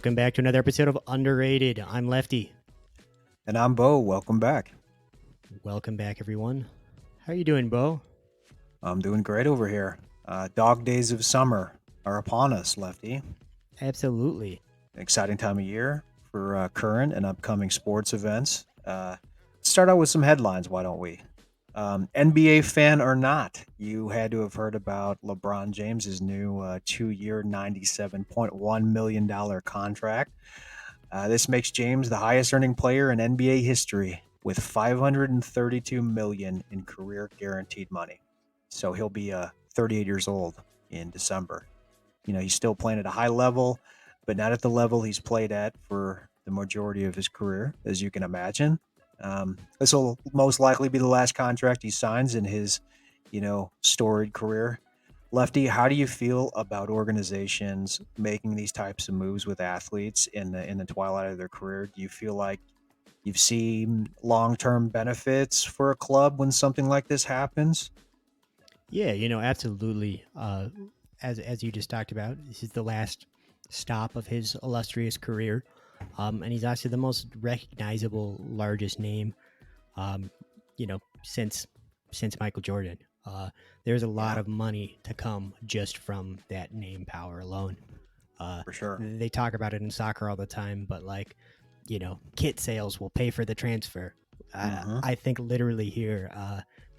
Welcome back to another episode of Underrated. I'm Lefty. And I'm Bo. Welcome back. Welcome back, everyone. How are you doing, Bo? I'm doing great over here. Dog days of summer are upon us, Lefty. Absolutely. Exciting time of year for current and upcoming sports events. Start out with some headlines, why don't we? NBA fan or not, you had to have heard about LeBron James's new 2-year, $97.1 million contract. This makes James the highest earning player in NBA history with $532 million in career guaranteed money. So he'll be 38 years old in December. He's still playing at a high level, but not at the level he's played at for the majority of his career, as you can imagine. This will most likely be the last contract he signs in his, storied career. Lefty, how do you feel about organizations making these types of moves with athletes in the twilight of their career? Do you feel like you've seen long-term benefits for a club when something like this happens? Yeah, absolutely. As you just talked about, this is the last stop of his illustrious career, and he's actually the most recognizable, largest name, um, since Michael Jordan. There's a lot Yeah, of money to come just from that name power alone. for sure. They talk about it in soccer all the time, but kit sales will pay for the transfer. Hmm. I think literally here,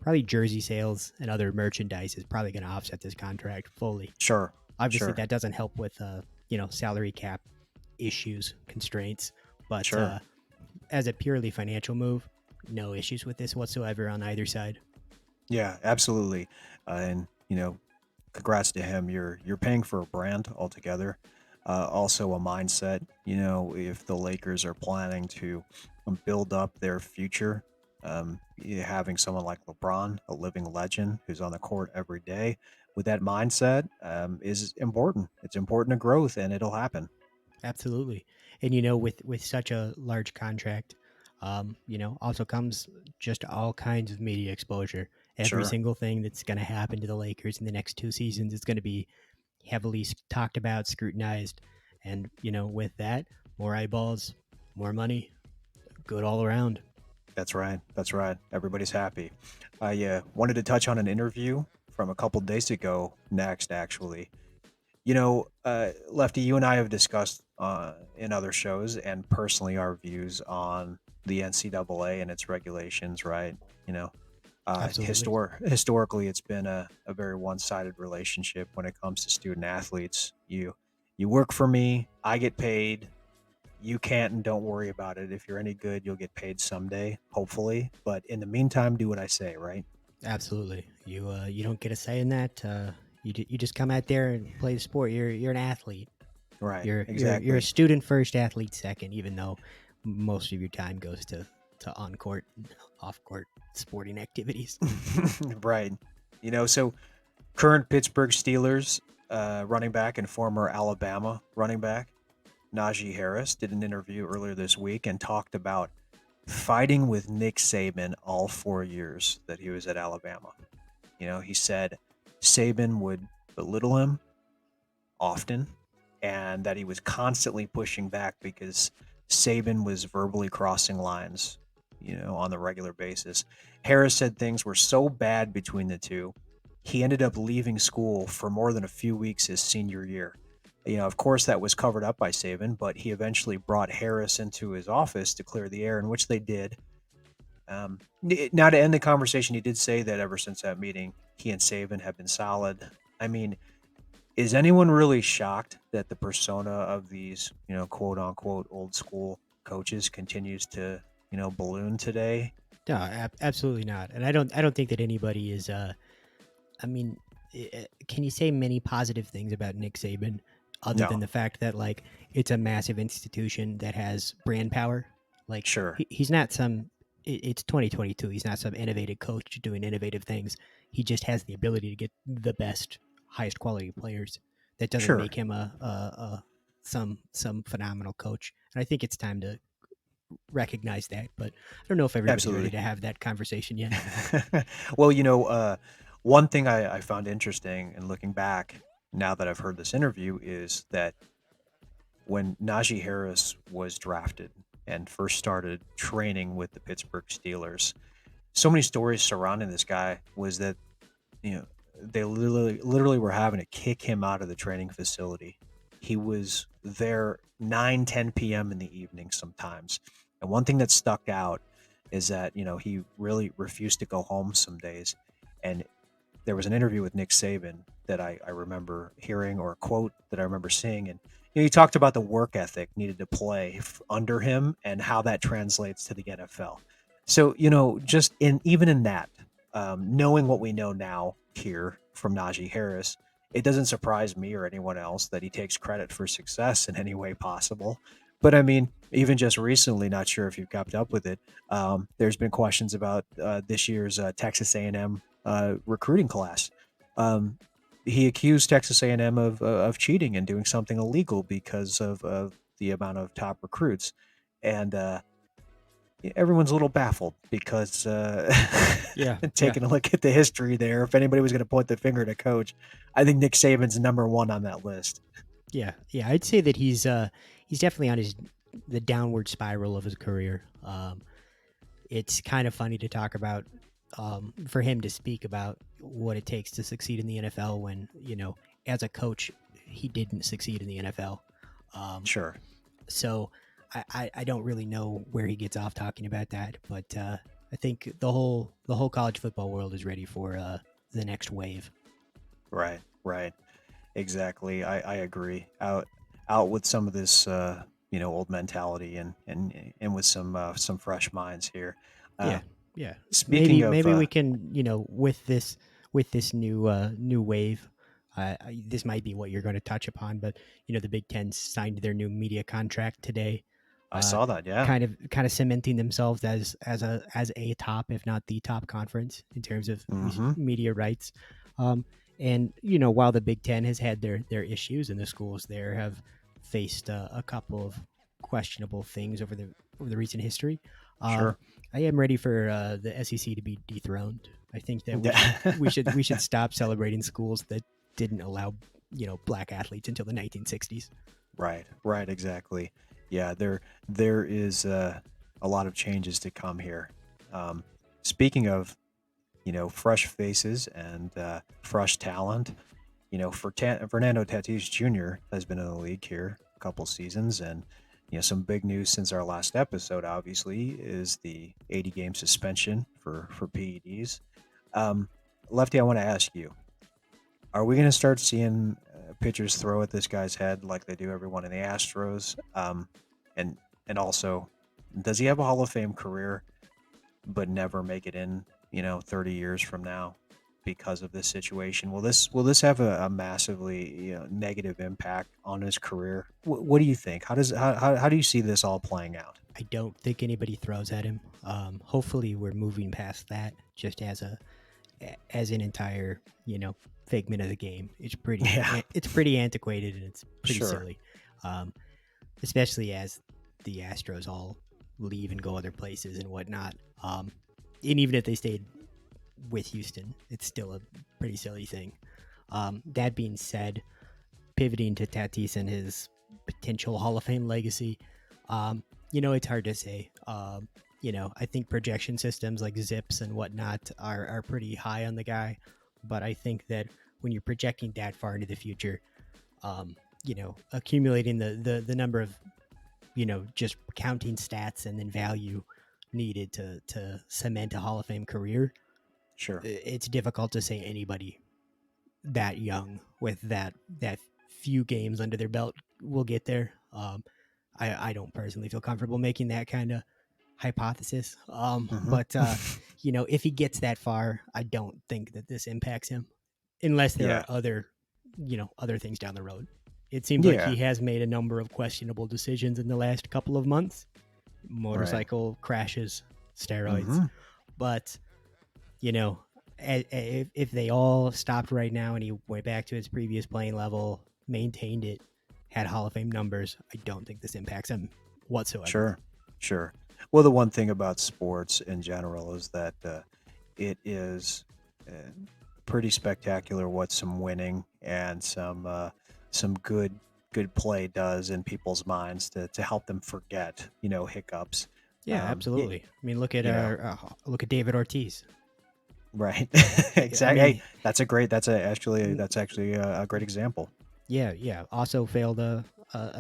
probably jersey sales and other merchandise is probably going to offset this contract fully. Sure, Obviously, sure, that doesn't help with salary cap issues, constraints, but sure. as a purely financial move, no issues with this whatsoever on either side. Yeah, absolutely. And congrats to him. You're paying for a brand altogether. Also a mindset. If the Lakers are planning to build up their future, having someone like LeBron, a living legend who's on the court every day, with that mindset, is important. It's important to growth, and it'll happen. Absolutely. And with such a large contract, also comes just all kinds of media exposure. Every Sure. single thing that's going to happen to the Lakers in the next 2 seasons is going to be heavily talked about, scrutinized, and with that, more eyeballs, more money, good all around. That's right. That's right. Everybody's happy. I wanted to touch on an interview from a couple days ago. Next, actually, Lefty, you and I have discussed in other shows and personally our views on the NCAA and its regulations, right? You know, Absolutely. historically, it's been a very one-sided relationship when it comes to student athletes. You work for me, I get paid. You can't and don't worry about it. If you're any good, you'll get paid someday, hopefully. But in the meantime, do what I say, right? Absolutely. You don't get a say in that. You just come out there and play the sport. You're an athlete. Right. You're a Exactly. student first, athlete second. Even though most of your time goes to on court, off court sporting activities. Right. So current Pittsburgh Steelers running back and former Alabama running back Nyjee Harris did an interview earlier this week and talked about fighting with Nick Saban all 4 years that he was at Alabama. He said Saban would belittle him often and that he was constantly pushing back because Saban was verbally crossing lines, on the regular basis. Harris said things were so bad between the two, he ended up leaving school for more than a few weeks his senior year. Of course, that was covered up by Saban, but he eventually brought Harris into his office to clear the air, in which they did. Now, to end the conversation, he did say that ever since that meeting, he and Saban have been solid. I mean, is anyone really shocked that the persona of these, quote unquote, old school coaches continues to, balloon today? No, absolutely not. And I don't think that anybody is. I mean, can you say many positive things about Nick Saban other than No, the fact that it's a massive institution that has brand power? Like sure, he's not some. It's 2022. He's not some innovative coach doing innovative things. He just has the ability to get the best, highest quality players. That doesn't sure, make him a some phenomenal coach. And I think it's time to recognize that. But I don't know if everybody's ready absolutely. to have that conversation yet. Well, one thing I found interesting in looking back now that I've heard this interview is that when Najee Harris was drafted and first started training with the Pittsburgh Steelers, so many stories surrounding this guy was that, you know, they literally were having to kick him out of the training facility. He was there 9, 10 p.m. in the evening sometimes. And one thing that stuck out is that, he really refused to go home some days. And there was an interview with Nick Saban that I remember hearing, or a quote that I remember seeing. And, he talked about the work ethic needed to play under him and how that translates to the NFL. So, just even in that, knowing what we know now here from Najee Harris, it doesn't surprise me or anyone else that he takes credit for success in any way possible. But I mean, even just recently, not sure if you've kept up with it. There's been questions about this year's Texas A&M recruiting class. Um, he accused Texas A&M of cheating and doing something illegal because of the amount of top recruits, and everyone's a little baffled because Yeah, yeah, taking a look at the history there, if anybody was going to point the finger at a coach, I think Nick Saban's number one on that list. yeah, yeah. I'd say that he's definitely on the downward spiral of his career. It's kind of funny to talk about, for him to speak about what it takes to succeed in the NFL when, as a coach, he didn't succeed in the NFL. Um, Sure. so I don't really know where he gets off talking about that, but I think the whole college football world is ready for the next wave. Right. Right. Exactly. I agree. Out with some of this, old mentality, and with some fresh minds here. Uh, Yeah, yeah. speaking Maybe of, maybe we can, with this new wave. This might be what you're going to touch upon, but the Big Ten signed their new media contract today, I uh, saw that. Yeah. kind of cementing themselves as a top, if not the top conference in terms of Mm-hmm. media rights. Um, and while the Big Ten has had their issues, and the schools there have faced a couple of questionable things over the recent history. Um, Sure. I am ready for the SEC to be dethroned. I think that we should Yeah. we should we should stop celebrating schools that didn't allow black athletes until the 1960s. Right. Right. Exactly. Yeah. There is a lot of changes to come here. Um, speaking of, fresh faces and fresh talent, Fernando Tatis Jr. has been in the league here a couple seasons, and some big news since our last episode. Obviously, is the 80-game suspension for PEDs. Um, Lefty, I want to ask you: are we going to start seeing pitchers throw at this guy's head like they do everyone in the Astros? And and also, does he have a Hall of Fame career but never make it in, 30 years from now because of this situation? Will this have a massively, negative impact on his career? What do you think? How do you see this all playing out? I don't think anybody throws at him. Hopefully, we're moving past that. Just as an entire figment of the game. Yeah, It's pretty antiquated, and it's pretty sure, silly, um, especially as the Astros all leave and go other places and whatnot. And even if they stayed with Houston, it's still a pretty silly thing. That being said, pivoting to Tatis and his potential Hall of Fame legacy, it's hard to say. I think projection systems like Zips and whatnot are pretty high on the guy, but I think that when you're projecting that far into the future, accumulating the number of just counting stats and then value needed to cement a Hall of Fame career, sure. it's difficult to say anybody that young with that few games under their belt will get there. I don't personally feel comfortable making that kind of hypothesis. Hmm. But if he gets that far, I don't think that this impacts him, unless there Yeah, are other things down the road. It seems like yeah, he has made a number of questionable decisions in the last couple of months, right. motorcycle crashes, steroids, Hmm. but you know, if they all stopped right now and he went back to his previous playing level, maintained it, had Hall of Fame numbers, I don't think this impacts him whatsoever. Sure, sure. Well, the one thing about sports in general is that it is uh, pretty spectacular what some winning and some good good play does in people's minds to help them forget, hiccups. Yeah, Y- absolutely. I mean, look at you know, look at David Ortiz. right? I Exactly. Hey, mean, that's actually a great example. yeah. Also failed a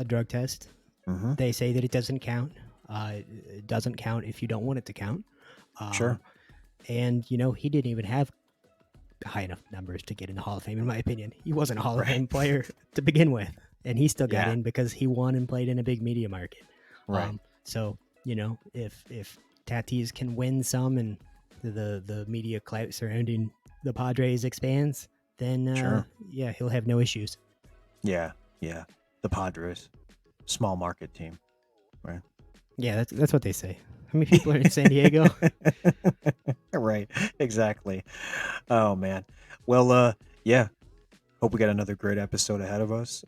drug test. Hmm. They say that it doesn't count. It doesn't count if you don't want it to count. Sure. And he didn't even have high enough numbers to get in the Hall of Fame, in my opinion. He wasn't a Hall of Right. Fame player to begin with, and he still got Yeah. in because he won and played in a big media market. Right. So if Tatis can win some and the media clout surrounding the Padres expands, then Sure. yeah, he'll have no issues. Yeah. Yeah. The Padres, small market team. Right. Yeah, that's what they say. How many people are in San Diego? Right. Exactly. Oh man. Well, yeah. Hope we got another great episode ahead of us.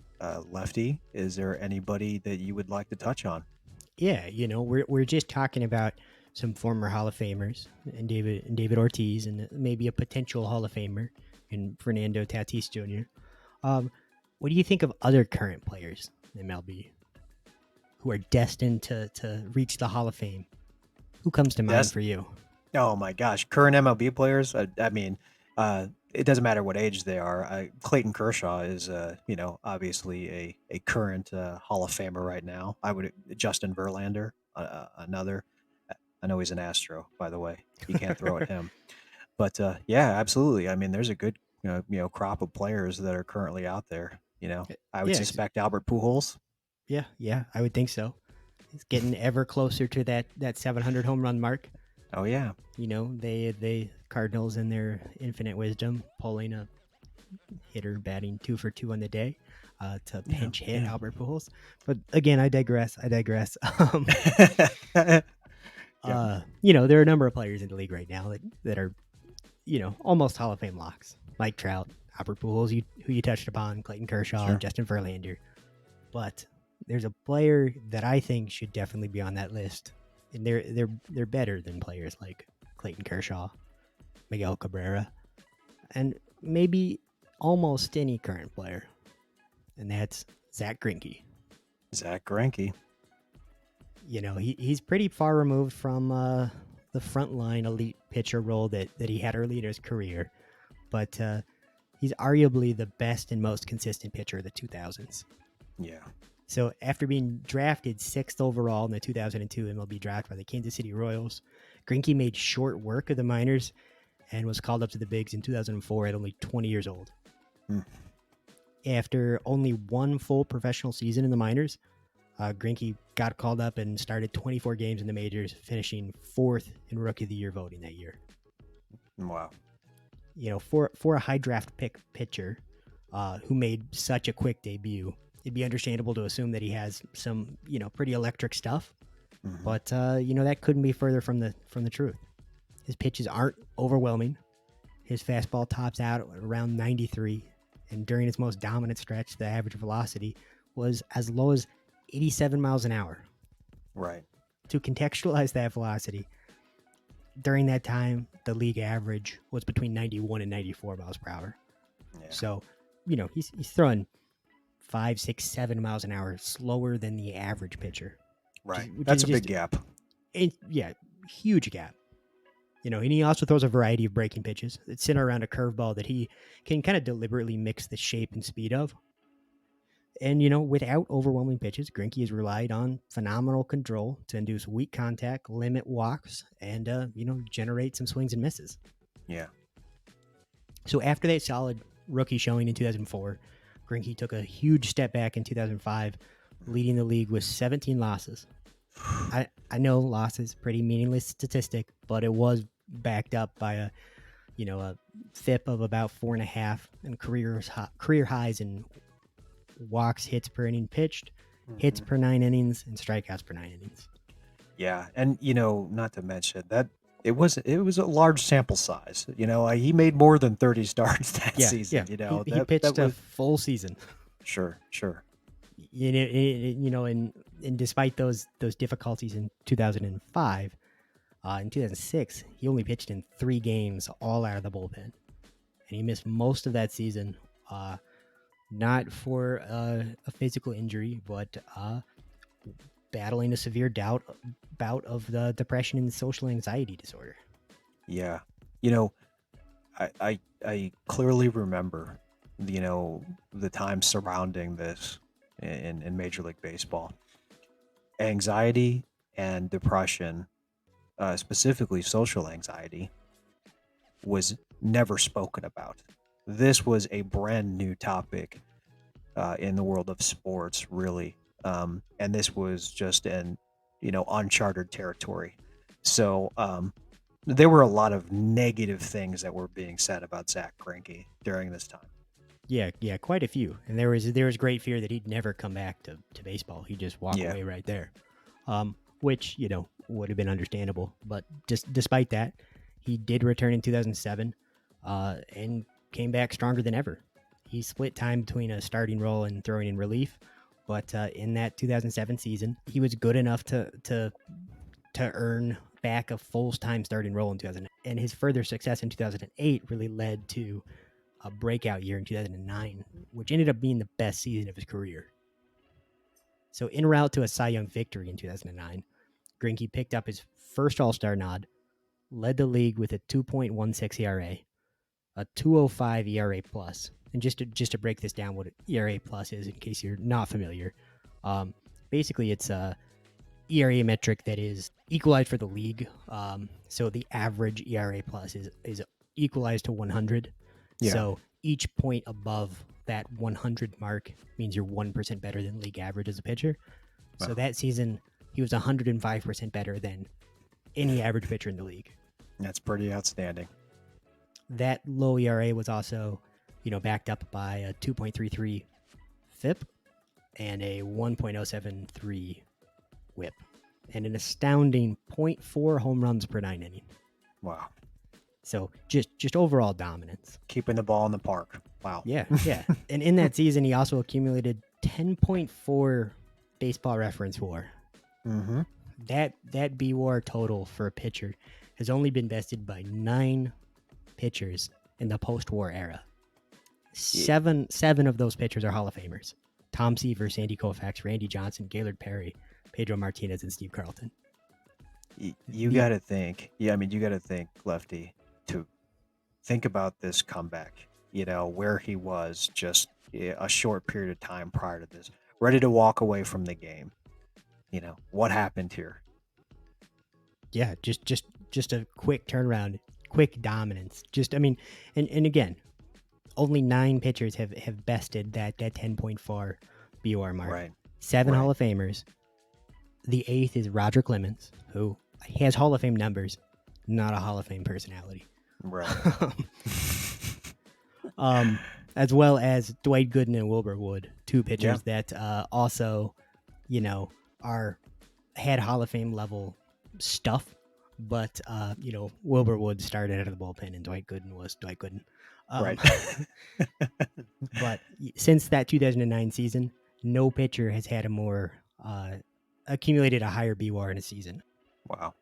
Lefty, is there anybody that you would like to touch on? Yeah, we're just talking about some former Hall of Famers and David Ortiz and maybe a potential Hall of Famer in Fernando Tatis Jr. What do you think of other current players in MLB who are destined to reach the Hall of Fame? Who comes to mind That's for you? Oh my gosh, current MLB players. I mean, it doesn't matter what age they are. Clayton Kershaw is, obviously a current Hall of Famer right now. Justin Verlander, another. I know he's an Astro, by the way. You can't throw at him. But yeah, absolutely. I mean, there's a good crop of players that are currently out there. I would Yeah, suspect Albert Pujols. yeah, I would think so. He's getting ever closer to that 700 home run mark. Oh yeah, They Cardinals in their infinite wisdom pulling a hitter batting 2 for 2 on the day to pinch hit yeah. Albert Pujols. But again, I digress. Yeah, There are a number of players in the league right now that are, almost Hall of Fame locks. Mike Trout, Albert Pujols, who you touched upon, Clayton Kershaw, sure. Justin Verlander. But there's a player that I think should definitely be on that list, and they're better than players like Clayton Kershaw, Miguel Cabrera, and maybe almost any current player, and that's Zack Greinke. Zack Greinke. He's pretty far removed from the frontline elite pitcher role that he had early in his career, but he's arguably the best and most consistent pitcher of the 2000s. Yeah. So after being drafted 6th overall in the 2002 MLB draft by the Kansas City Royals, Greinke made short work of the minors and was called up to the bigs in 2004 at only 20 years old. After only one full professional season in the minors, Greinke got called up and started 24 games in the majors, finishing 4th in Rookie of the Year voting that year. Wow. For a high draft pick pitcher who made such a quick debut, it'd be understandable to assume that he has some, pretty electric stuff. Mm-hmm. But that couldn't be further from the truth. His pitches aren't overwhelming. His fastball tops out at around 93, and during its most dominant stretch, the average velocity was as low as 87 miles an hour. Right. To contextualize that velocity, during that time, the league average was between 91 and 94 miles per hour. Yeah. So, he's throwing 5, 6, 7 miles an hour slower than the average pitcher. Right. That's a big gap. Yeah, huge gap. And he also throws a variety of breaking pitches that center around a curveball that he can kind of deliberately mix the shape and speed of. And, without overwhelming pitches, Greinke has relied on phenomenal control to induce weak contact, limit walks, and, generate some swings and misses. Yeah. So after that solid rookie showing in 2004, Greinke took a huge step back in 2005, leading the league with 17 losses. I know losses, pretty meaningless statistic, but it was backed up by a FIP of about 4.5 and career highs in walks, hits per inning pitched, hits per 9 innings, and strikeouts per 9 innings. Yeah, and not to mention that it was a large sample size. He made more than 30 starts that season. Yeah. He pitched a full season. Sure. And despite those difficulties in 2005, in 2006 he only pitched in 3 games, all out of the bullpen, and he missed most of that season not for a physical injury, but battling a severe bout of the depression and social anxiety disorder. Yeah. You know, I clearly remember, the time surrounding this in Major League Baseball. Anxiety and depression, specifically social anxiety, was never spoken about. This was a brand new topic in the world of sports, really, and this was just in uncharted territory. So there were a lot of negative things that were being said about Zack Greinke during this time. Yeah, quite a few. And there was great fear that he'd never come back to baseball. He'd just walk Yeah, away right there, which would have been understandable. But just despite that, he did return in 2007 and came back stronger than ever. He split time between a starting role and throwing in relief, but in that 2007 season, he was good enough to earn back a full-time starting role in 2000. And his further success in 2008 really led to a breakout year in 2009, which ended up being the best season of his career. So, en route to a Cy Young victory in 2009, Greinke picked up his first All-Star nod, led the league with a 2.16 ERA, a 2.05 ERA plus. And just to break this down, what ERA plus is, in case you're not familiar, basically it's a ERA metric that is equalized for the league. So the average ERA plus is equalized to 100. yeah. So each point above that 100 mark means you're 1% better than league average as a pitcher. So Wow. that season, he was 105% better than any average pitcher in the league. That's pretty outstanding. That low ERA was also, backed up by a 2.33 FIP and a 1.073 WHIP, and an astounding 0.4 home runs per 9 inning. Wow. So just overall dominance. Keeping the ball in the park. Wow. Yeah. And in that season, he also accumulated 10.4 baseball reference WAR. Mm-hmm. That B WAR total for a pitcher has only been bested by 9 pitchers in the post-war era. Seven of those pitchers are Hall of Famers: Tom Seaver, Sandy Koufax, Randy Johnson, Gaylord Perry, Pedro Martinez, and Steve Carlton. You got to think. Yeah, I mean, you got to think, Lefty, to think about this comeback. Where he was just a short period of time prior to this, ready to walk away from the game. What happened here? Yeah, just a quick turnaround, quick dominance. And again, only 9 pitchers have bested that 10.4 BOR mark. Right. 7 Right. Hall of Famers. The 8th is Roger Clemens, who has Hall of Fame numbers, not a Hall of Fame personality. Right. As well as Dwight Gooden and Wilbur Wood, 2 pitchers that also, had Hall of Fame level stuff, but Wilbur Wood started out of the bullpen and Dwight Gooden was Dwight Gooden. Right. But since that 2009 season, no pitcher has had a more accumulated a higher BWAR in a season. Wow.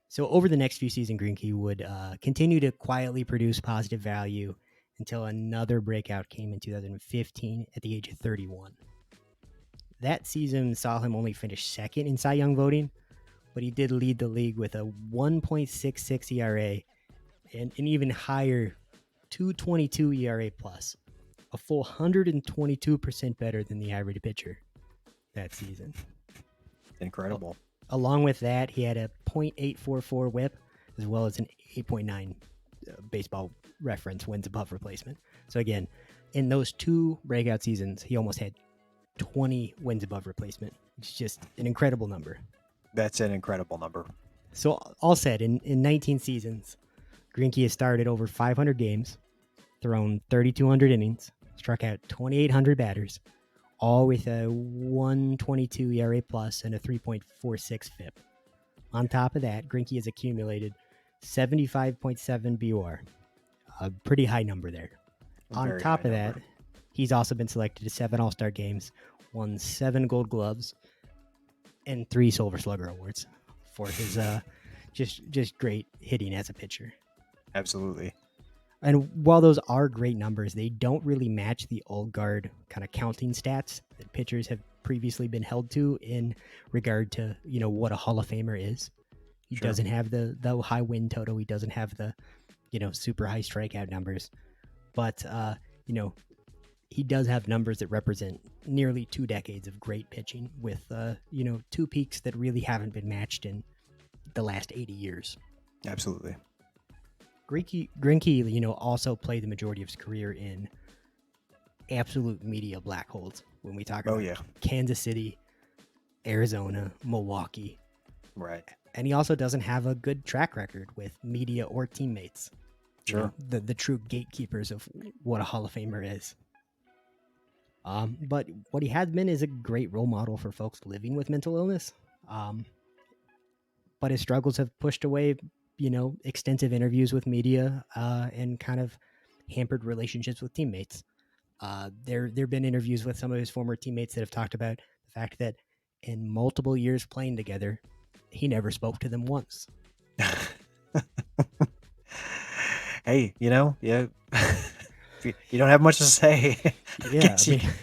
So over the next few seasons, Greinke would continue to quietly produce positive value until another breakout came in 2015 at the age of 31. That season saw him only finish second in Cy Young voting, but he did lead the league with a 1.66 ERA and an even higher 2.22 ERA plus, a full 122% better than the average pitcher that season. Incredible. Along with that, he had a 0.844 WHIP as well as an 8.9 baseball reference wins above replacement. So again, in those 2 breakout seasons, he almost had 20 wins above replacement. It's just an incredible number. That's an incredible number. So all said, in 19 seasons, Greinke has started over 500 games, thrown 3,200 innings, struck out 2,800 batters, all with a 1.22 ERA plus and a 3.46 FIP. On top of that, Greinke has accumulated 75.7 BOR, a pretty high number there. On top of that, he's also been selected to 7 All-Star games, won 7 Gold Gloves, and 3 Silver Slugger awards for his just great hitting as a pitcher. Absolutely. And while those are great numbers, they don't really match the old guard kind of counting stats that pitchers have previously been held to in regard to, what a Hall of Famer is. He Sure. doesn't have the high win total. He doesn't have the, super high strikeout numbers. But, he does have numbers that represent nearly 2 decades of great pitching with, two peaks that really haven't been matched in the last 80 years. Absolutely. Greinke, also played the majority of his career in absolute media black holes when we talk about Kansas City, Arizona, Milwaukee. Right. And he also doesn't have a good track record with media or teammates. Sure. The true gatekeepers of what a Hall of Famer is. But what he has been is a great role model for folks living with mental illness. But his struggles have pushed away, extensive interviews with media and kind of hampered relationships with teammates. There have been interviews with some of his former teammates that have talked about the fact that in multiple years playing together, he never spoke to them once. Hey, yeah. You don't have much to say. Yeah,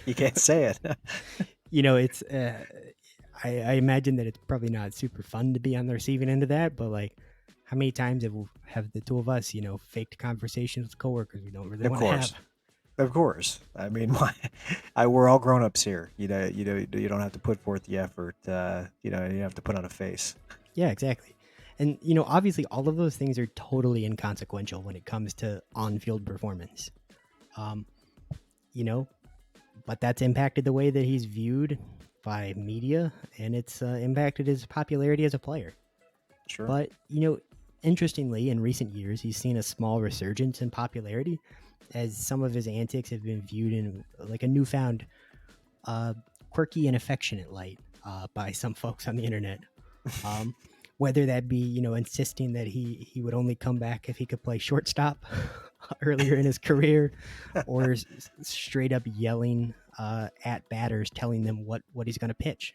you can't say it. It's. I imagine that it's probably not super fun to be on the receiving end of that, but like, how many times have the two of us, faked conversations with coworkers we don't really want to have? Of course. I mean, we're all grown-ups here. You don't have to put forth the effort. You have to put on a face. Yeah, exactly. And, obviously all of those things are totally inconsequential when it comes to on-field performance. But that's impacted the way that he's viewed by media, and it's impacted his popularity as a player. Sure. But, interestingly, in recent years, he's seen a small resurgence in popularity as some of his antics have been viewed in like a newfound quirky and affectionate light by some folks on the internet. Whether that be, insisting that he would only come back if he could play shortstop earlier in his career, or straight up yelling at batters, telling them what he's going to pitch.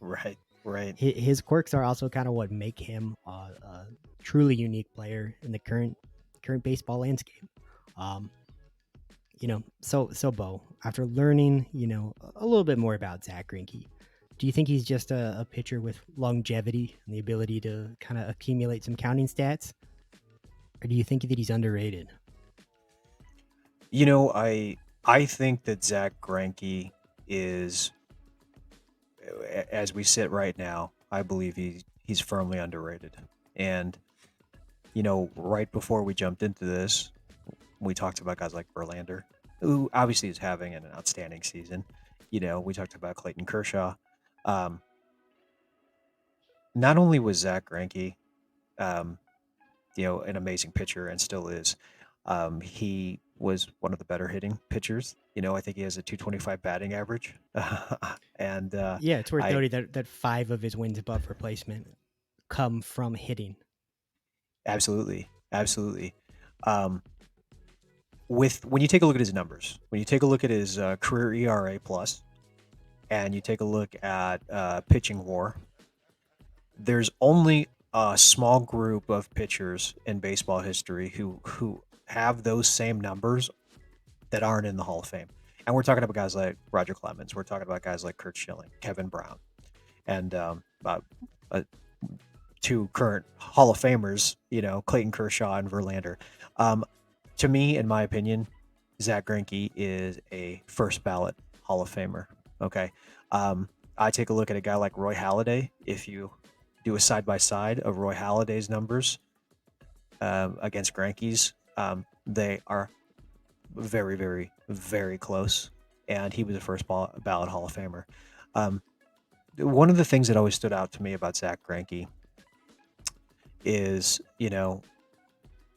Right. His quirks are also kind of what make him a truly unique player in the current baseball landscape. So Bo, after learning, a little bit more about Zack Greinke, do you think he's just a pitcher with longevity and the ability to kind of accumulate some counting stats? Or do you think that he's underrated? I think that Zack Greinke is, as we sit right now, I believe he's firmly underrated. And, right before we jumped into this, we talked about guys like Verlander, who obviously is having an outstanding season. We talked about Clayton Kershaw. Not only was Zack Greinke, an amazing pitcher and still is, he was one of the better hitting pitchers. I think he has a 225 batting average. And yeah, it's worth noting that 5 of his wins above replacement come from hitting. Absolutely. When you take a look at his numbers, when you take a look at his career ERA plus, and you take a look at pitching WAR, there's only a small group of pitchers in baseball history who have those same numbers that aren't in the Hall of Fame. And we're talking about guys like Roger Clemens. We're talking about guys like Curt Schilling, Kevin Brown, and 2 current Hall of Famers, Clayton Kershaw and Verlander. To me, in my opinion, Zack Greinke is a first ballot Hall of Famer. Okay. I take a look at a guy like Roy Halladay. If you do a side-by-side of Roy Halladay's numbers against Greinke's, they are very, very, very close. And he was a first ballot Hall of Famer. One of the things that always stood out to me about Zack Greinke is,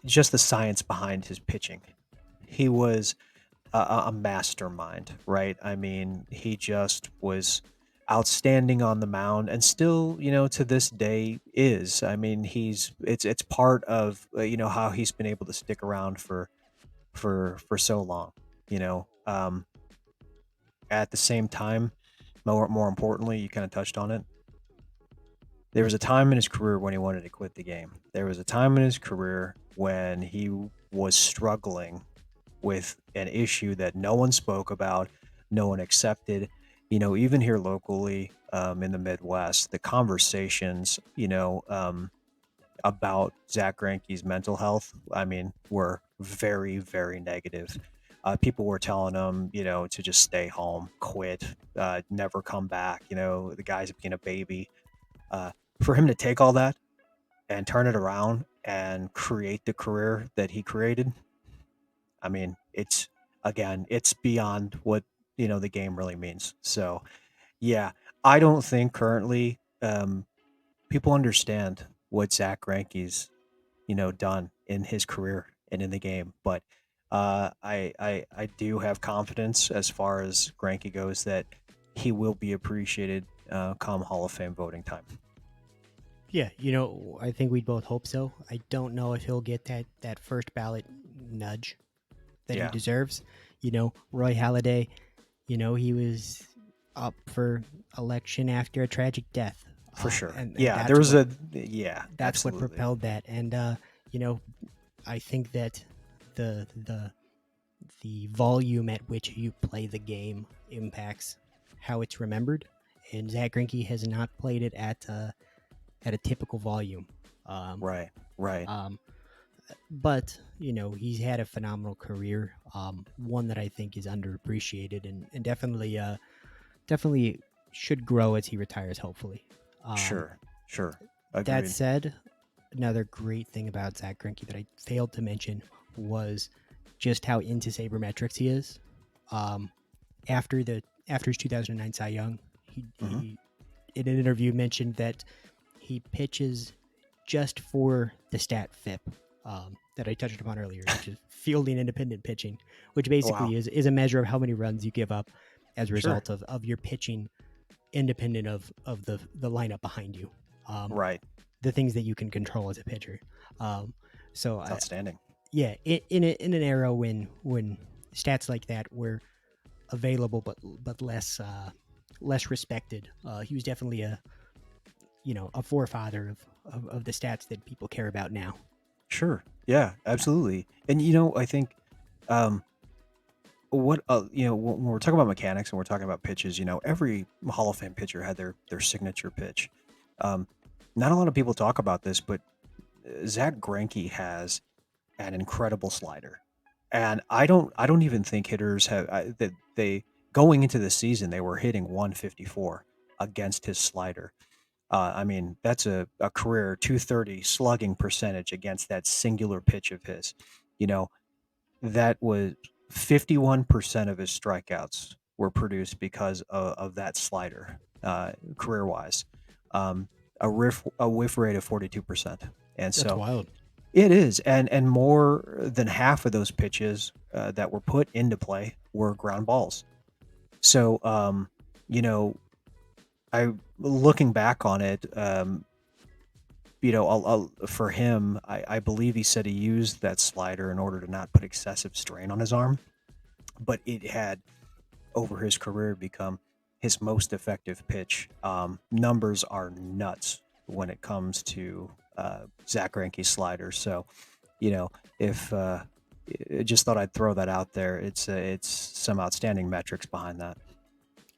just the science behind his pitching. He was a mastermind, right? I mean, he just was outstanding on the mound, and still, to this day is. I mean, it's part of how he's been able to stick around for so long. At the same time, more importantly, you kind of touched on it. There was a time in his career when he wanted to quit the game. There was a time in his career when he was struggling with an issue that no one spoke about, no one accepted. Even here locally, in the Midwest, the conversations, about Zack Greinke's mental health, I mean, were very, very negative. People were telling him, to just stay home, quit, never come back. The guy's being a baby. Uh, for him to take all that and turn it around and create the career that he created, I mean, it's beyond what the game really means. So yeah, I don't think currently people understand what Zach Greinke's done in his career and in the game, but I do have confidence as far as Greinke goes that he will be appreciated come Hall of Fame voting time. Yeah, I think we'd both hope so. I don't know if he'll get that first ballot nudge that he Yeah, deserves. Roy Halladay, he was up for election after a tragic death. for sure. And Yeah, there was that's what absolutely. propelled that. And I think that the the the volume at which you play the game impacts how it's remembered. And Zach Greinke has not played it at a typical volume. Um, Right, right. um, but he's had a phenomenal career, one that I think is underappreciated and definitely should grow as he retires, hopefully. um, Sure, sure. that Agreed. said, another great thing about Zach Greinke that I failed to mention was just how into sabermetrics he is. um, after his 2009 Cy Young, Hmm. he in an interview mentioned that he pitches just for the stat FIP, that I touched upon earlier, which is fielding independent pitching, which Wow. basically is a measure of how many runs you give up as a Sure. result of your pitching independent of the lineup behind you. Um, Right. the things that you can control as a pitcher. Um, so It's outstanding. yeah, in an era when stats like that were available but less respected, he was definitely a forefather of the stats that people care about now. Sure. Yeah, absolutely. And I think um when we're talking about mechanics and we're talking about pitches, every Hall of Fame pitcher had their signature pitch. Um Not a lot of people talk about this, but Zach Greinke has an incredible slider. And I don't even think hitters have that they going into the season they were hitting 154 against his slider. I mean, that's a career 230 slugging percentage against that singular pitch of his. You know, that was 51% of his strikeouts were produced because of that slider, career wise. Um, a whiff rate of 42%. And That's so wild. it is. And more than half of those pitches that were put into play were ground balls. So, you know, I looking back on it, for him, I believe he said he used that slider in order to not put excessive strain on his arm, but it had over his career become his most effective pitch. Numbers are nuts when it comes to Zach Greinke's slider. So, if I just thought I'd throw that out there, it's some outstanding metrics behind that.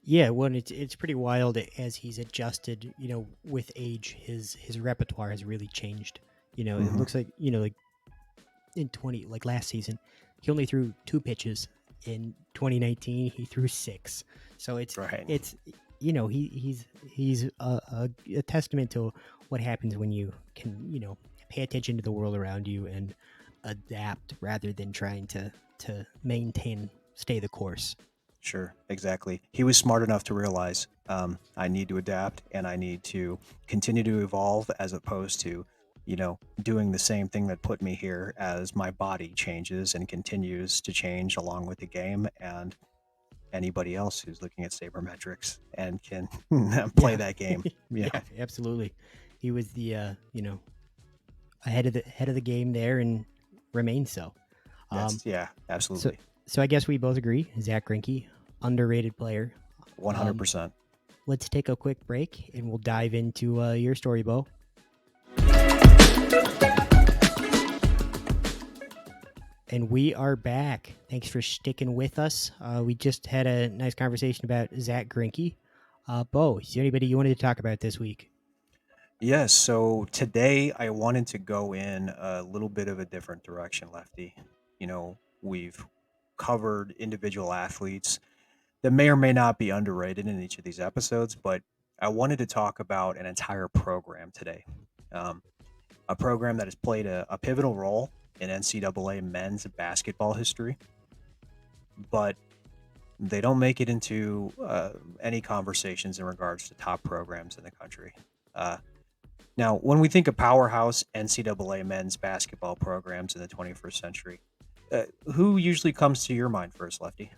Yeah, well, it's pretty wild as he's adjusted. With age, his repertoire has really changed. It Hmm. looks like in 20 like last season, he only threw two pitches. In 2019, he threw six. So Right. it's he's a testament to what happens when you can pay attention to the world around you and adapt rather than trying to stay the course. Sure, exactly. He was smart enough to realize I need to adapt and I need to continue to evolve as opposed to, doing the same thing that put me here as my body changes and continues to change along with the game and anybody else who's looking at sabermetrics and can play Yeah, that game. yeah, absolutely. He was the ahead of the game there and remains so. Um, Yeah, so absolutely. so I guess we both agree Zach Greinke, underrated player. Um, 100%. let's take a quick break and we'll dive into your story, Bo. And we are back. Thanks for sticking with us. We just had a nice conversation about Zack Greinke. Bo, is there anybody you wanted to talk about this week? Yes, so today I wanted to go in a little bit of a different direction, Lefty. We've covered individual athletes that may or may not be underrated in each of these episodes, but I wanted to talk about an entire program today. Um, a program that has played a pivotal role in NCAA men's basketball history, but they don't make it into any conversations in regards to top programs in the country. Uh, Now, when we think of powerhouse NCAA men's basketball programs in the 21st century, who usually comes to your mind first, Lefty?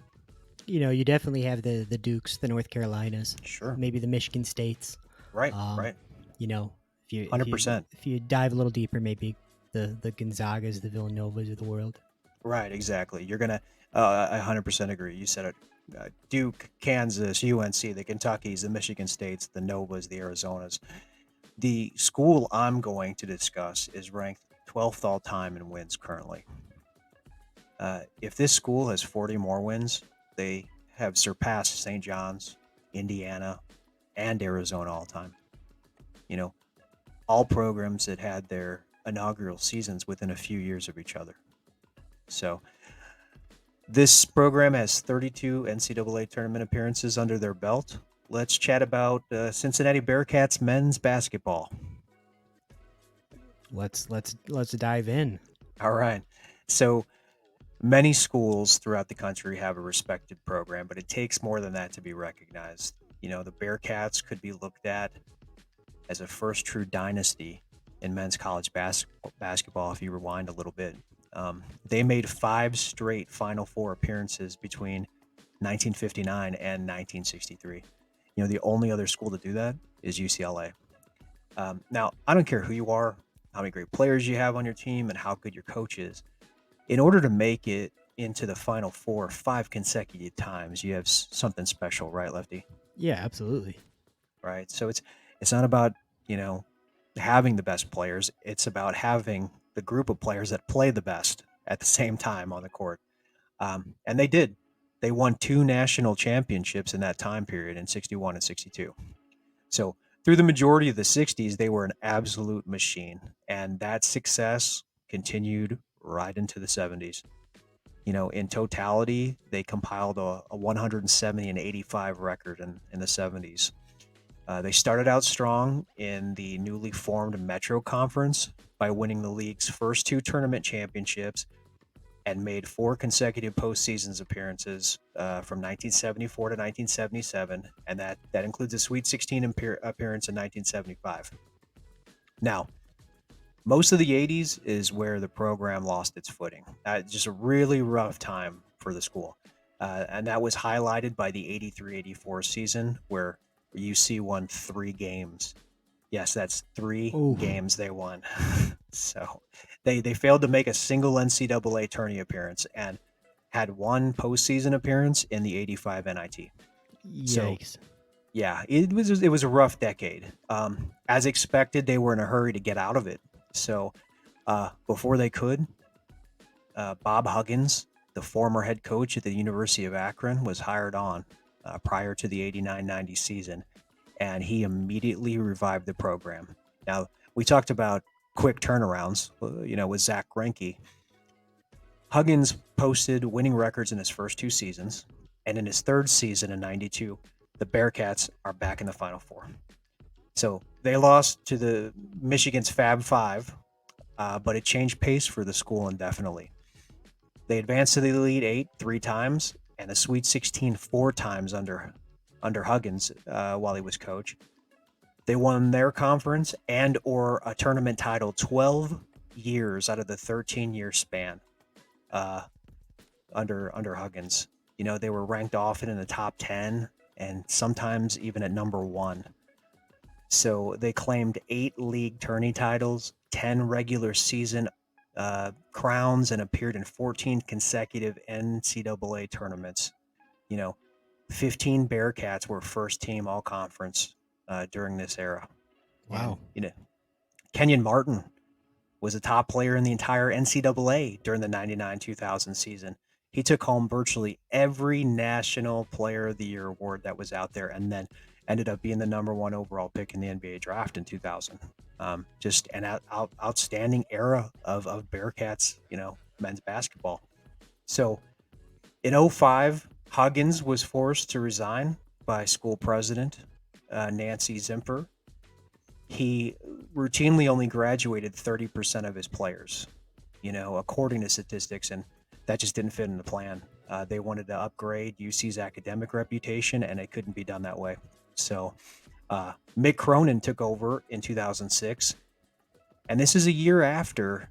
You definitely have the Dukes, the North Carolinas, Sure. maybe the Michigan States. Right, Um, right. you know, if you if you 100%. if you dive a little deeper, maybe the Gonzagas, the Villanovas of the world. Right, exactly. You're going to, I 100% agree. You said it. Duke, Kansas, UNC, the Kentuckys, the Michigan States, the Novas, the Arizonas. The school I'm going to discuss is ranked 12th all time in wins currently. If this school has 40 more wins, they have surpassed St. John's, Indiana, and Arizona all time. You know, all programs that had their inaugural seasons within a few years of each other. So this program has 32 NCAA tournament appearances under their belt. Let's chat about Cincinnati Bearcats men's basketball. Let's dive in. All right. So many schools throughout the country have a respected program, but it takes more than that to be recognized. The Bearcats could be looked at as a first true dynasty in men's college basketball if you rewind a little bit. They made 5 straight Final Four appearances between 1959 and 1963. The only other school to do that is UCLA. Now, I don't care who you are, how many great players you have on your team, and how good your coach is. In order to make it into the Final Four 5 consecutive times, you have something special, right, Lefty? Yeah, absolutely. Right. So it's not about having the best players. It's about having the group of players that play the best at the same time on the court. And they did. They won 2 national championships in that time period in 61 and 62. So through the majority of the 60s, they were an absolute machine. And that success continued right into the 70s. In totality, they compiled a 170 and 85 record in the 70s. They started out strong in the newly formed Metro Conference by winning the league's first 2 tournament championships and made 4 consecutive postseasons appearances from 1974 to 1977, and that includes a Sweet 16 appearance in 1975. Now, most of the 80s is where the program lost its footing. Just a really rough time for the school. And that was highlighted by the 83-84 season where UC won 3 games. Yes, that's 3 Ooh. games they won. So they failed to make a single NCAA tourney appearance and had 1 postseason appearance in the 85 NIT. So Yikes. yeah, it was a rough decade. As expected, they were in a hurry to get out of it. So before they could, Bob Huggins, the former head coach at the University of Akron, was hired on prior to the 89-90 season, and he immediately revived the program. Now, we talked about quick turnarounds, with Zack Greinke. Huggins posted winning records in his first 2 seasons, and in his 3rd season in 92, the Bearcats are back in the Final Four. So they lost to the Michigan's Fab Five, but it changed pace for the school indefinitely. They advanced to the Elite Eight 3 times and the Sweet 16 4 times under Huggins while he was coach. They won their conference and or a tournament title 12 years out of the 13-year span under Huggins. They were ranked often in the top 10 and sometimes even at number 1. So they claimed 8 league tourney titles, 10 regular season crowns, and appeared in 14 consecutive NCAA tournaments. 15 Bearcats were first team all conference during this era. And, Wow. Kenyon Martin was a top player in the entire NCAA during the 99-2000 season. He took home virtually every National Player of the Year award that was out there, and then ended up being the number one overall pick in the NBA draft in 2000. Just an outstanding era of Bearcats, men's basketball. So in 05, Huggins was forced to resign by school president Nancy Zimpher. He routinely only graduated 30% of his players, according to statistics, and that just didn't fit in the plan. They wanted to upgrade UC's academic reputation, and it couldn't be done that way. So Mick Cronin took over in 2006, and this is a year after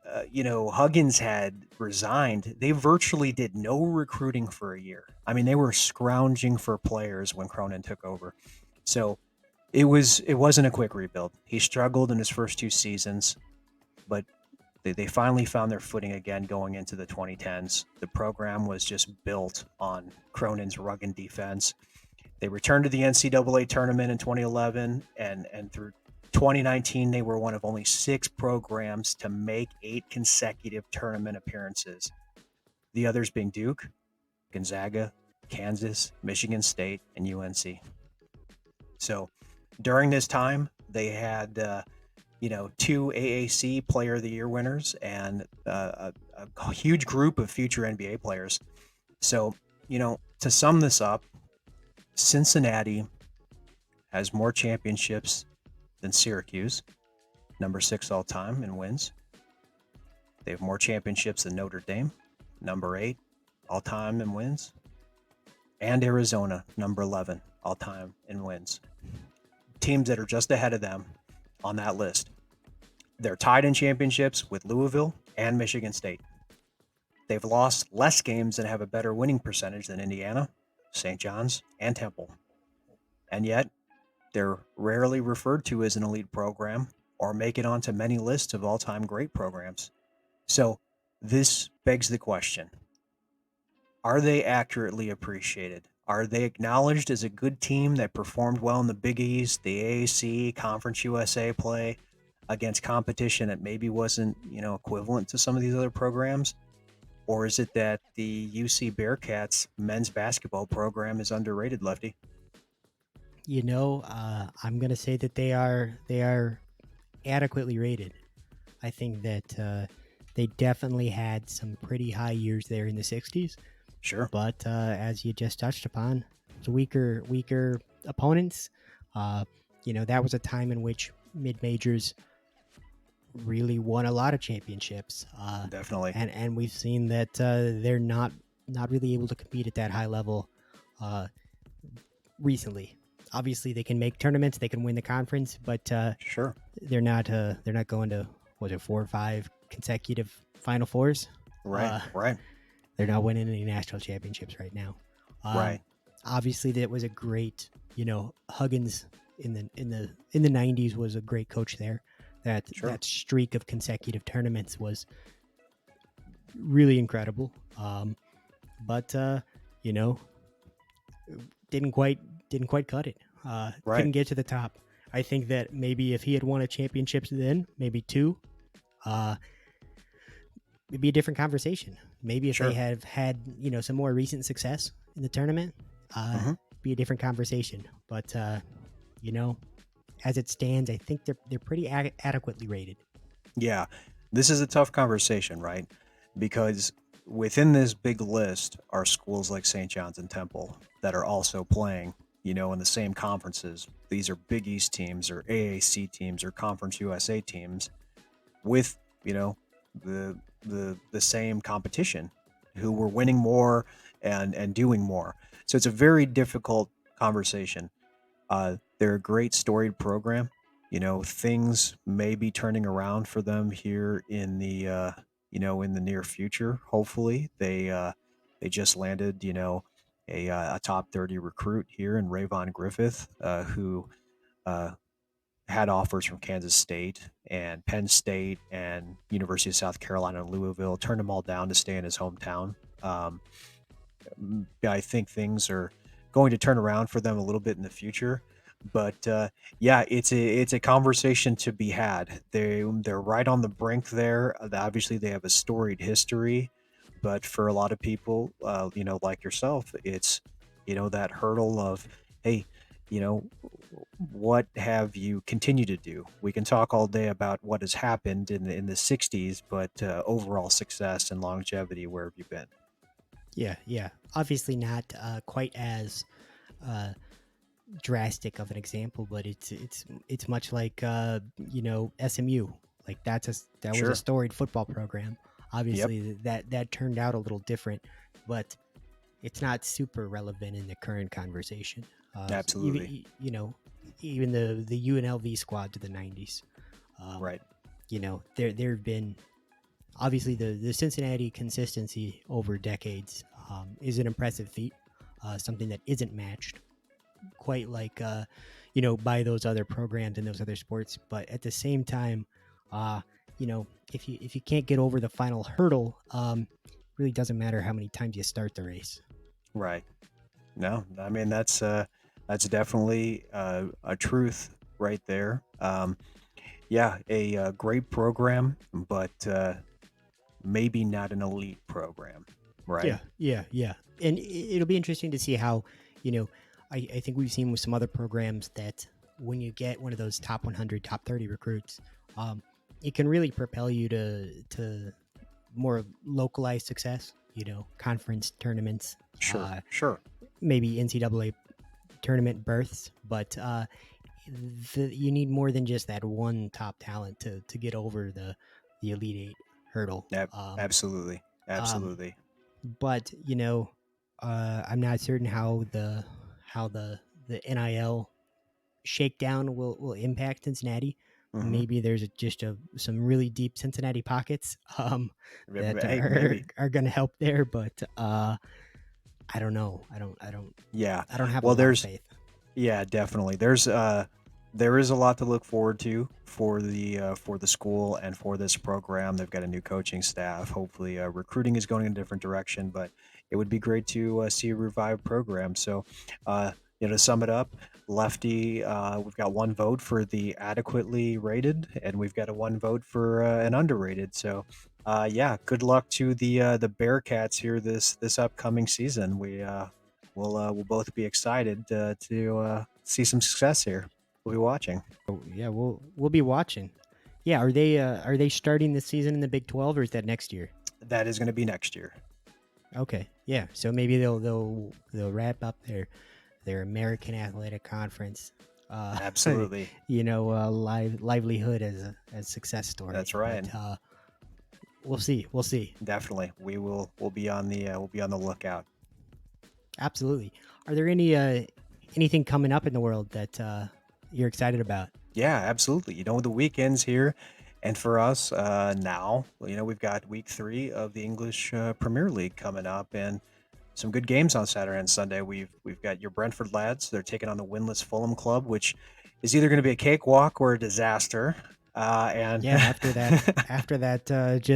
Huggins had resigned. They virtually did no recruiting for a year. I mean, they were scrounging for players when Cronin took over. So it wasn't a quick rebuild. He struggled in his first two seasons, but they finally found their footing again going into the 2010s. The program was just built on Cronin's rugged defense. They returned to the NCAA tournament in 2011, and through 2019, they were one of only 6 programs to make 8 consecutive tournament appearances. The others being Duke, Gonzaga, Kansas, Michigan State, and UNC. So during this time, they had 2 AAC Player of the Year winners and a huge group of future NBA players. So, to sum this up, Cincinnati has more championships than Syracuse, number 6 all time in wins. They have more championships than Notre Dame, number 8 all time in wins, and Arizona, number 11 all time in wins. Teams that are just ahead of them on that list. They're tied in championships with Louisville and Michigan State. They've lost less games and have a better winning percentage than Indiana, St. John's, and Temple. And yet, they're rarely referred to as an elite program or make it onto many lists of all-time great programs. So this begs the question: are they accurately appreciated? Are they acknowledged as a good team that performed well in the Big East, the AAC, Conference USA play against competition that maybe wasn't, equivalent to some of these other programs? Or is it that the UC Bearcats men's basketball program is underrated, Lefty? I'm gonna say that they are adequately rated. I think that they definitely had some pretty high years there in the '60s. Sure. But as you just touched upon, the weaker opponents. That was a time in which mid majors really won a lot of championships. Definitely. And we've seen that they're not really able to compete at that high level recently. Obviously, they can make tournaments, they can win the conference, but Sure. they're not going to 4 or 5 consecutive Final Fours. Right. Right. They're not winning any national championships right now. Right. Obviously, that was a great, Huggins in the 90s was a great coach there. That streak of consecutive tournaments was really incredible. But didn't quite cut it. Couldn't get to the top. I think that maybe if he had won a championship then, maybe 2, it'd be a different conversation. Maybe if they have had, some more recent success in the tournament, be a different conversation. But as it stands, I think they're pretty adequately rated. Yeah, this is a tough conversation, right? Because within this big list are schools like St. John's and Temple that are also playing, in the same conferences. These are Big East teams or AAC teams or Conference USA teams with, the same competition, who were winning more and doing more. So it's a very difficult conversation. They're a great storied program. Things may be turning around for them here in the in the near future. Hopefully, they just landed a top 30 recruit here in Rayvon Griffith, who had offers from Kansas State and Penn State and University of South Carolina and Louisville. Turned them all down to stay in his hometown. I think things are going to turn around for them a little bit in the future. But yeah, it's a conversation to be had. They're right on the brink there. Obviously, they have a storied history, but for a lot of people, like yourself, it's that hurdle of, hey, you know, what have you continued to do? We can talk all day about what has happened in the '60s, but overall success and longevity, where have you been? Yeah, yeah. Obviously not quite as uh, drastic of an example, but it's much like SMU. Like that was a Sure. storied football program. Yep. Obviously that turned out a little different, but it's not super relevant in the current conversation. Absolutely. Even the UNLV squad to the '90s. Um, Right. there have been obviously the Cincinnati consistency over decades is an impressive feat, something that isn't matched quite like by those other programs and those other sports. But at the same time, uh, if you can't get over the final hurdle, really doesn't matter how many times you start the race. Right. No, I mean that's definitely a truth right there. Yeah, a great program, but maybe not an elite program, right? Yeah, yeah, yeah. And it'll be interesting to see how, you know, I think we've seen with some other programs that when you get one of those top 100, top 30 recruits, um, it can really propel you to more localized success, conference tournaments, Sure, uh, sure. maybe NCAA tournament berths, but you need more than just that one top talent to get over the Elite Eight hurdle. Absolutely, Um, absolutely. but I'm not certain how the NIL shakedown will impact Cincinnati. Hmm. Maybe there's just some really deep Cincinnati pockets that Hey, are maybe. are going to help there, but I don't know. Yeah. I don't have a Well, lot of there's faith. Yeah, definitely. There is a lot to look forward to for the school and for this program. They've got a new coaching staff. Hopefully, recruiting is going in a different direction, but it would be great to see a revived program. So, uh, to sum it up, Lefty, we've got one vote for the adequately rated, and we've got a one vote for an underrated. So, yeah, good luck to the Bearcats here this upcoming season. We'll both be excited to see some success here. We'll be watching. Oh, yeah, we'll be watching. Yeah, are they starting this season in the Big 12 or is that next year? That is going to be next year. Okay, yeah. So maybe they'll wrap up their American Athletic Conference, uh, Absolutely, livelihood as success story. that's right. But we'll see. We'll see. Definitely, we'll be on the lookout. Absolutely. Are there anything coming up in the world that you're excited about? Yeah, absolutely. The weekend's here, and for us now, we've got week 3 of the English Premier League coming up, and some good games on Saturday and Sunday. We've got your Brentford lads. They're taking on the winless Fulham club, which is either going to be a cakewalk or a disaster. And Yeah, after that,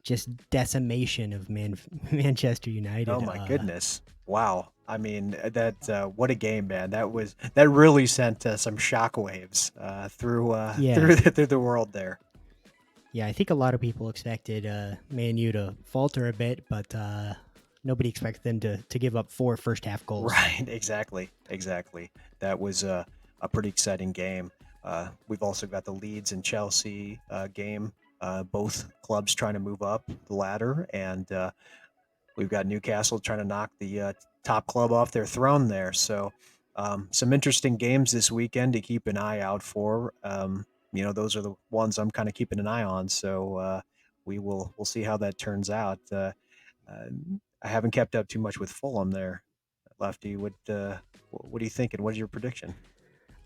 just decimation of Manchester Oh United. my goodness. Wow. I mean, that what a game, man. That really sent some shockwaves through Yeah, through the world there. yeah. I think a lot of people expected Man U to falter a bit, but nobody expected them to give up 4 first half goals. Right, exactly. Exactly. That was a pretty exciting game. We've also got the Leeds and Chelsea game. Both clubs trying to move up the ladder, and we've got Newcastle trying to knock the top club off their throne there. So, some interesting games this weekend to keep an eye out for. Those are the ones I'm kind of keeping an eye on. So, we'll see how that turns out. Uh, I haven't kept up too much with Fulham there, Lefty. What are you thinking? What is your prediction?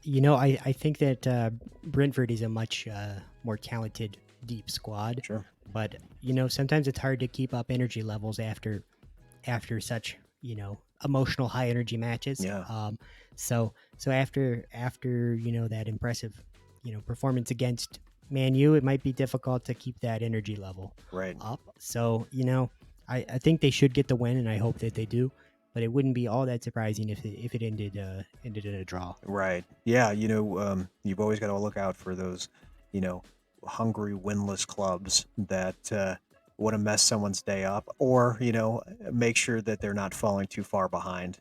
I think that Brentford is a much more talented, deep squad, Sure. but sometimes it's hard to keep up energy levels after such emotional high energy matches. Yeah. So after that impressive performance against Man U, it might be difficult to keep that energy level Right. up. So I think they should get the win, and I hope that they do. But it wouldn't be all that surprising if it ended in a draw. Right. Yeah. You've always got to look out for those, you know, hungry, winless clubs that want to mess someone's day up, or make sure that they're not falling too far behind.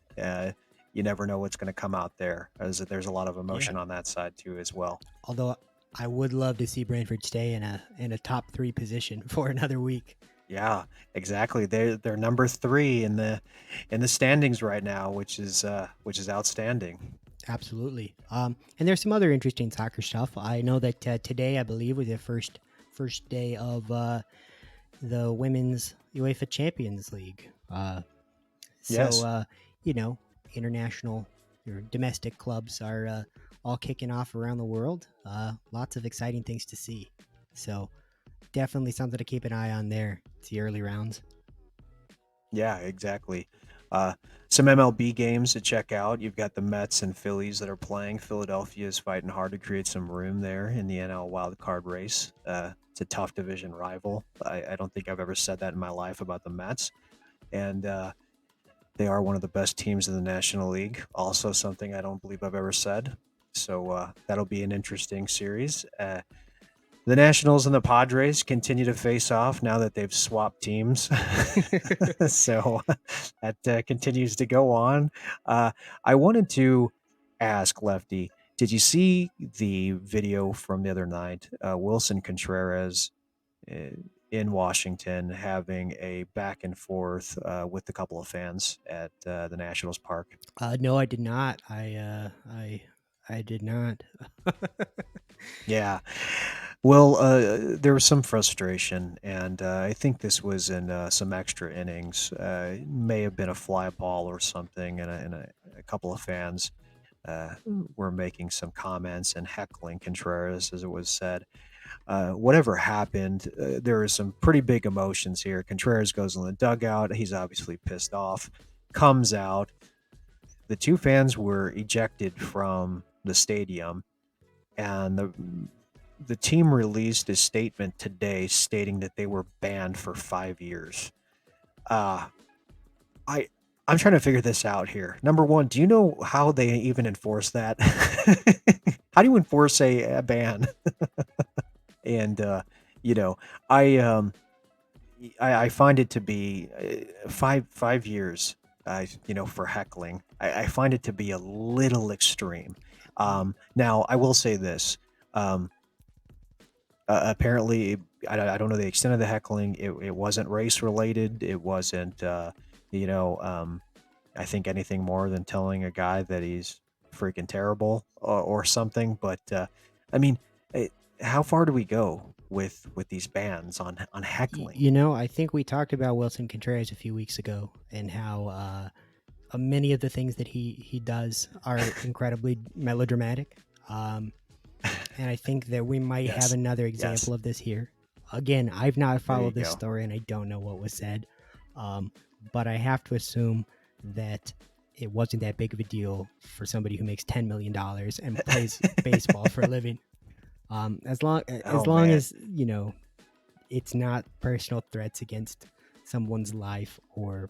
You never know what's going to come out there, as there's a lot of Yeah. emotion on that side too, as well. Although I would love to see Brantford stay in a top 3 position for another week. Yeah, exactly. They're number 3 in the standings right now, which is outstanding. Absolutely. And there's some other interesting soccer stuff. I know that today, I believe, was the first day of the women's UEFA Champions League. So, Yes. international or domestic clubs are all kicking off around the world. Lots of exciting things to see. So, definitely something to keep an eye on there. It's the early rounds. Yeah, exactly. Uh, some MLB games to check out. You've got the Mets and Phillies that are playing. Philadelphia is fighting hard to create some room there in the NL wild card race. It's a tough division rival. I don't think I've ever said that in my life about the Mets. And they are one of the best teams in the National League. Also, something I don't believe I've ever said. So that'll be an interesting series. The Nationals and the Padres continue to face off now that they've swapped teams. So that continues to go on. I wanted to ask, Lefty, did you see the video from the other night? Wilson Contreras uh, in Washington having a back and forth with a couple of fans at the Nationals Park. No, I did not. I did not. Yeah. Well, there was some frustration, and I think this was in some extra innings. It may have been a fly ball or something, and a couple of fans uh, were making some comments and heckling Contreras, as it was said. Whatever happened, there is some pretty big emotions here. Contreras goes in the dugout. He's obviously pissed off, comes out. The two fans were ejected from the stadium, and the team released a statement today stating that they were banned for 5 years. Uh, I I'm trying to figure this out here. Number one, do you know how they even enforce that? How do you enforce a ban? And you know, I um I find it to be 5 years. For heckling, I find it to be a little extreme. Now, I will say this. Um, Apparently, I don't know the extent of the heckling. It wasn't race related. It wasn't, you know, um, I think anything more than telling a guy that he's freaking terrible or something. But I mean, eh, how far do we go with these bans on heckling? I think we talked about Wilson Contreras a few weeks ago and how many of the things that he does are incredibly melodramatic. And I think that we might have Yes, another yes. example of this here. Again, I've not There you followed this go. story and I don't know what was said, um, but I have to assume that it wasn't that big of a deal for somebody who makes $10 million and plays baseball for a living. As long Oh as long man, as it's not personal threats against someone's life or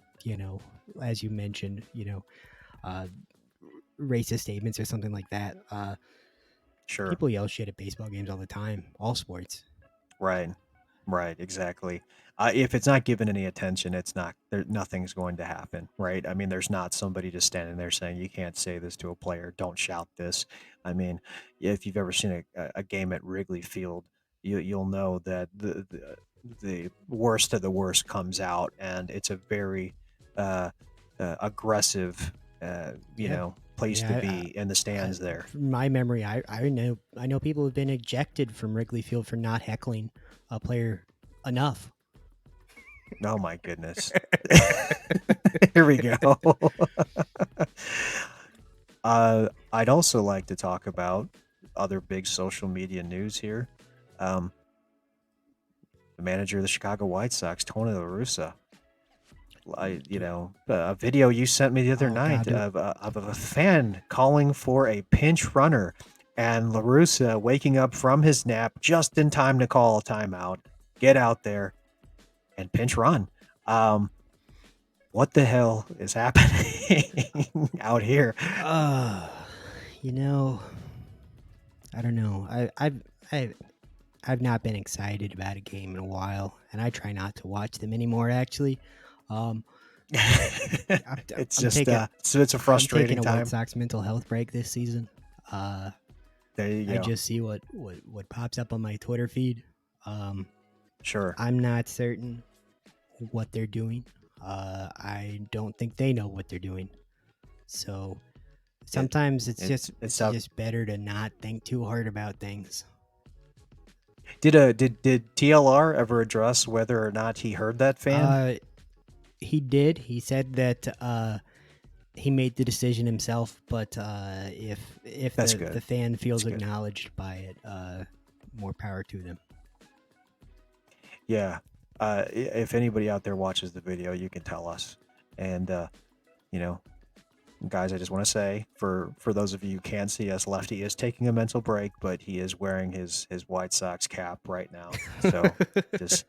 as you mentioned, uh, racist statements or something like that. sure. People yell shit at baseball games all the time, all sports. Right. Right, exactly. If it's not given any attention, it's not there. Nothing's going to happen, right? I mean, there's not somebody just standing there saying you can't say this to a player. Don't shout this. I mean, if you've ever seen a game at Wrigley Field, you'll know that the worst of the worst comes out, and it's a very uh, aggressive, Yeah, place to yeah. be in the stands there. From my memory, I know people have been ejected from Wrigley Field for not heckling a player enough. Oh my goodness. Here we go. I'd also like to talk about other big social media news here. Um, the manager of the Chicago White Sox, Tony La Russa. A video you sent me the other Oh night God, of a fan calling for a pinch runner, and La Russa waking up from his nap just in time to call a timeout, get out there, and pinch run. What the hell is happening out here? You know, I don't know. I've not been excited about a game in a while, and I try not to watch them anymore. Actually, um, It's I'm just taking so it's a I'm taking frustrating a White time. Sox mental health break this season. There you I go. just see what pops up on my Twitter feed. Sure. I'm not certain what they're doing. I don't think they know what they're doing. So It sometimes it's it's tough. just better to not think too hard about things. Did TLR ever address whether or not he heard that fan? He did. He said that he made the decision himself, but if That's the good. fan feels That's good. acknowledged by it, more power to them. Yeah. If anybody out there watches the video, you can tell us. And you know, guys, I just want to say for those of you who can't see us, Lefty is taking a mental break, but he is wearing his White Sox cap right now. So just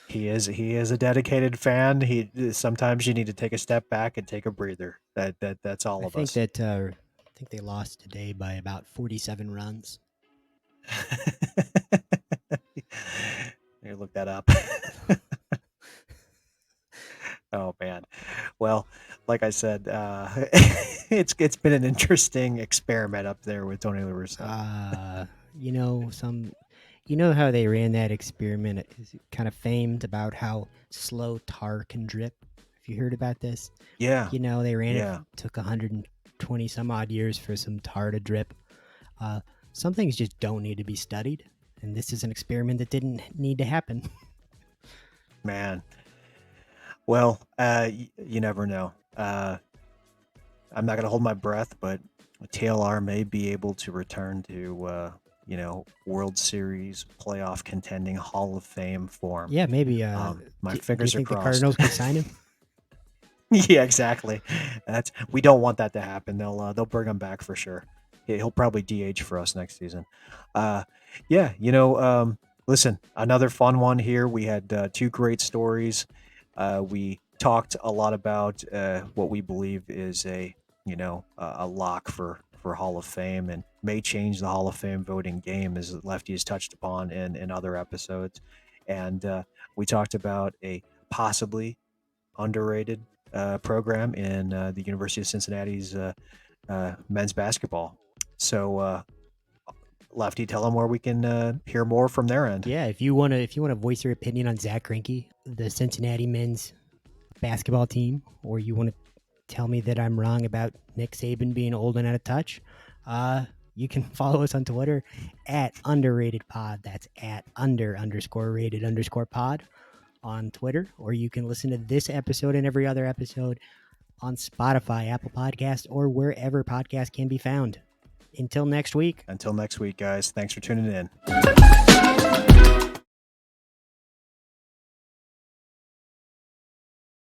he is a dedicated fan. He sometimes you need to take a step back and take a breather. That's all I of think us. that I think they lost today by about 47 runs. Here, look that up. Oh man. Well, like I said, it's been an interesting experiment up there with Tony La Russa. You know how they ran that experiment? It's kind of famed about how slow tar can drip. Have you heard about this? Yeah. You know, they ran it. Yeah. Took 120 some odd years for some tar to drip. Some things just don't need to be studied, and this is an experiment that didn't need to happen. Man. Well, you never know. I'm not going to hold my breath, but TLR may be able to return to, World Series playoff contending Hall of Fame form. Yeah, maybe. My Do fingers you are think the crossed. Cardinals could sign him? Yeah, exactly. We don't want that to happen. They'll bring him back for sure. He'll probably DH for us next season. Yeah, listen, another fun one here. We had two great stories. We talked a lot about what we believe is a lock for Hall of Fame and may change the Hall of Fame voting game, as Lefty has touched upon in other episodes. And we talked about a possibly underrated program in the University of Cincinnati's men's basketball. So, Lefty, tell them where we can hear more from their end. Yeah, if you wanna voice your opinion on Zack Greinke, the Cincinnati men's basketball team, or you want to tell me that I'm wrong about Nick Saban being old and out of touch, you can follow us on Twitter at @underratedpod. That's at _rated_pod on Twitter, or you can listen to this episode and every other episode on Spotify, Apple Podcasts, or wherever podcasts can be found. Until next week. Until next week, guys. Thanks for tuning in.